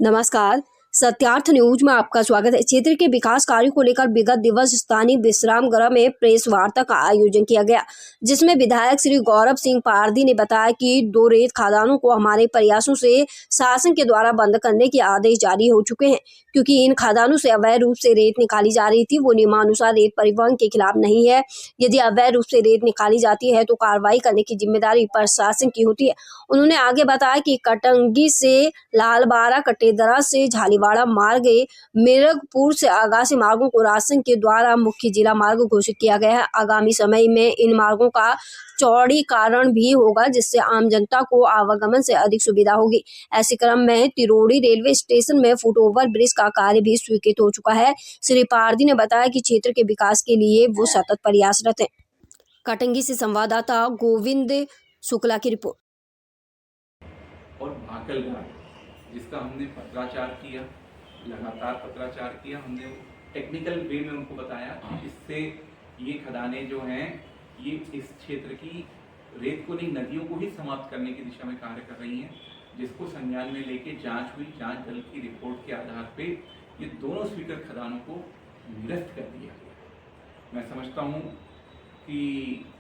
नमस्कार, सत्यार्थ न्यूज में आपका स्वागत है। क्षेत्र के विकास कार्यों को लेकर विगत दिवस स्थानीय विश्राम गृह में प्रेस वार्ता का आयोजन किया गया, जिसमें विधायक श्री गौरव सिंह पारदी ने बताया कि 2 रेत खदानों को हमारे प्रयासों से शासन के द्वारा बंद करने के आदेश जारी हो चुके हैं, क्योंकि इन खदानों से अवैध रूप से रेत निकाली जा रही थी। वो नियमानुसार रेत परिवहन के खिलाफ नहीं है। यदि अवैध रूप से रेत निकाली जाती है तो कार्रवाई करने की जिम्मेदारी प्रशासन की होती है। उन्होंने आगे बताया कि कटंगी से लालबारा, कटेदरा से झालीवाड़ा मार्ग, मिरगपुर से आगासी मार्गों को शासन के द्वारा मुख्य जिला मार्ग घोषित किया गया है। आगामी समय में इन मार्गों का चौड़ीकरण भी होगा, जिससे आम जनता को आवागमन से अधिक सुविधा होगी। ऐसे क्रम में तिरोड़ी रेलवे स्टेशन में फुटओवर ब्रिज का कार्य भी स्वीकृत हो चुका है। श्री पारदी ने बताया कि क्षेत्र के विकास के लिए वो सतत प्रयासरत है। कटंगी से संवाददाता गोविंद शुक्ला की रिपोर्ट। और भाकलघाट, जिसका हमने पत्राचार किया, लगातार पत्राचार किया, हमने टेक्निकल वे में उनको बताया कि इससे ये खदानें जो हैं ये इस क्षेत्र की रेत को नहीं, नदियों को ही समाप्त करने की दिशा में कार्य कर रही हैं, जिसको संज्ञान में लेके जांच हुई। जांच दल की रिपोर्ट के आधार पे ये दोनों स्वीकृत खदानों को निरस्त कर दिया गया। मैं समझता हूँ कि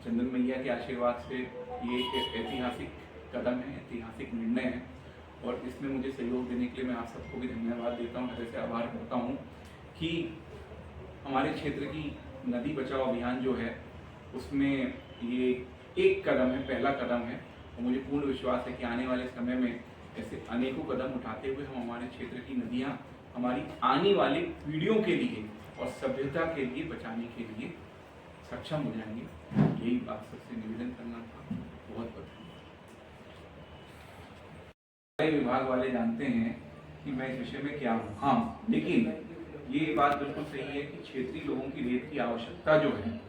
चंदन मैया के आशीर्वाद से ये एक ऐतिहासिक कदम है, ऐतिहासिक निर्णय है, और इसमें मुझे सहयोग देने के लिए मैं आप सबको भी धन्यवाद देता हूँ, हृदय से आभार करता हूँ कि हमारे क्षेत्र की नदी बचाओ अभियान जो है उसमें ये एक कदम है, पहला कदम है, और मुझे पूर्ण विश्वास है कि आने वाले समय में ऐसे अनेकों कदम उठाते हुए हम हमारे क्षेत्र की नदियाँ हमारी आने वाली पीढ़ियों के लिए और सभ्यता के लिए बचाने के लिए सक्षम हो जाएंगे। यही बात सबसे निवेदन करना था। बहुत बहुत विभाग वाले जानते हैं कि मैं इस विषय में क्या हूँ। हाँ, लेकिन ये बात बिल्कुल सही है कि क्षेत्रीय लोगों की रेत की आवश्यकता जो है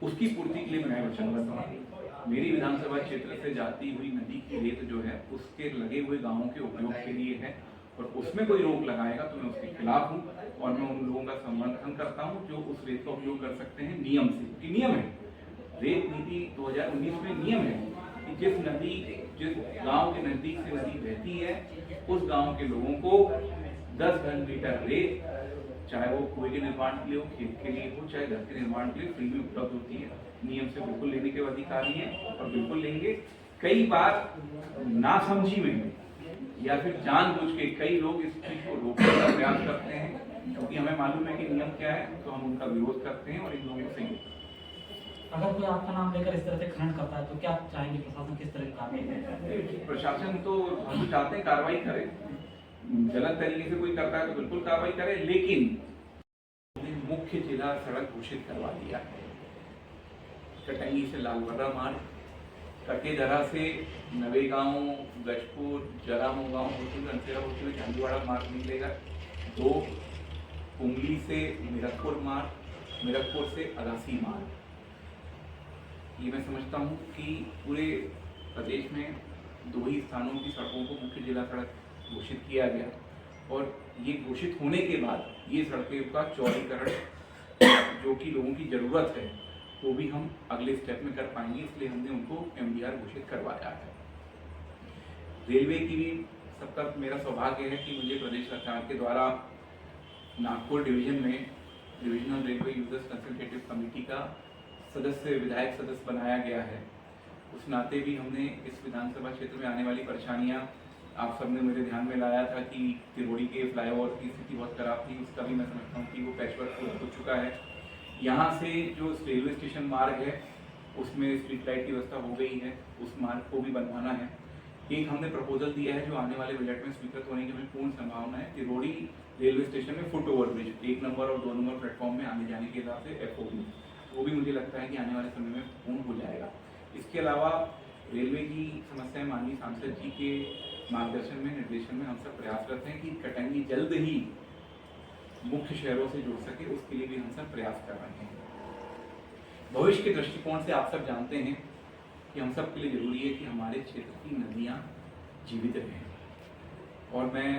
उसकी पूर्ति के लिए मैं वचनबद्ध हूँ। मेरी विधानसभा क्षेत्र से जाती हुई नदी की रेत जो है उसके लगे हुए गांवों के उपयोग के लिए है, और उसमें कोई रोक लगाएगा तो मैं उसके खिलाफ हूँ, और मैं उन लोगों का समर्थन करता हूँ जो उस रेत का उपयोग कर सकते हैं नियम से, क्योंकि नियम है, रेत नीति 2019 में नियम है कि जिस गांव के नजदीक से नदी बहती है उस गांव के लोगों को 10 घन मीटर रेत, चाहे वो कुएं के निर्माण के लिए हो, खेत के लिए हो, चाहे घर के निर्माण के लिए, फ्री में उपलब्ध होती है। नियम से बिल्कुल लेने के अधिकारी हैं और बिल्कुल लेंगे। कई बार नासमझी में या फिर जानबूझ के कई लोग इस चीज को रोकने का प्रयास करते हैं, क्योंकि हमें मालूम है कि नियम क्या है, तो हम उनका विरोध करते हैं और इन लोगों से। अगर कोई आपका नाम लेकर इस तरह से खनन करता है तो क्या चाहेंगे प्रशासन किस तरह की कार्रवाई? प्रशासन तो हम चाहते हैं कार्रवाई करे, गलत तरीके से कोई करता है तो बिल्कुल कार्रवाई करे, लेकिन मुख्य जिला सड़क घोषित करवा दिया है। कटंगी से लालबर्रा मार्ग, कटेदरा से नवेगांव, गजपुर, जरामू गांव होते हुए अंधेरा होते हुए झालीवाड़ा मार्ग निकलेगा। 2 कुंगली से मिरगपुर मार्ग, मिरगपुर से अगासी मार्ग। ये मैं समझता हूँ कि पूरे प्रदेश में 2 ही स्थानों की सड़कों को मुख्य जिला सड़क घोषित किया गया, और ये घोषित होने के बाद ये सड़कों का चौड़ीकरण जो कि लोगों की ज़रूरत है वो भी हम अगले स्टेप में कर पाएंगे, इसलिए हमने उनको MDR घोषित करवाया है। रेलवे की भी सबका मेरा सौभाग्य है कि मुझे प्रदेश सरकार के द्वारा नागपुर डिवीजन में divisional railway users consultative committee का सदस्य, विधायक सदस्य बनाया गया है। उस नाते भी हमने इस विधानसभा क्षेत्र में आने वाली परेशानियां आप सबने मेरे ध्यान में लाया था कि तिरोड़ी के फ्लाईओवर की स्थिति बहुत खराब थी, उसका भी मैं समझता हूँ कि वो पैचवर्क हो चुका है। यहाँ से जो रेलवे स्टेशन मार्ग है उसमें स्ट्रीट लाइट की व्यवस्था हो गई है, उस मार्ग को भी बनवाना है। एक हमने प्रपोजल दिया है जो आने वाले बजट में स्वीकृत होने की हमें पूर्ण संभावना है। तिरोड़ी रेलवे स्टेशन में फुट ओवर ब्रिज 1 नंबर और 2 नंबर प्लेटफॉर्म में आने जाने के हिसाब से FOB, वो भी मुझे लगता है कि आने वाले समय में पूर्ण हो जाएगा। इसके अलावा रेलवे की समस्याएं माननीय सांसद जी के मार्गदर्शन में, निर्देशन में हम सब प्रयासरत हैं कि कटंगी जल्द ही मुख्य शहरों से जुड़ सके, उसके लिए भी हम सब प्रयास कर रहे हैं। भविष्य के दृष्टिकोण से आप सब जानते हैं कि हम सब के लिए जरूरी है कि हमारे क्षेत्र की नदियाँ जीवित रहें, और मैं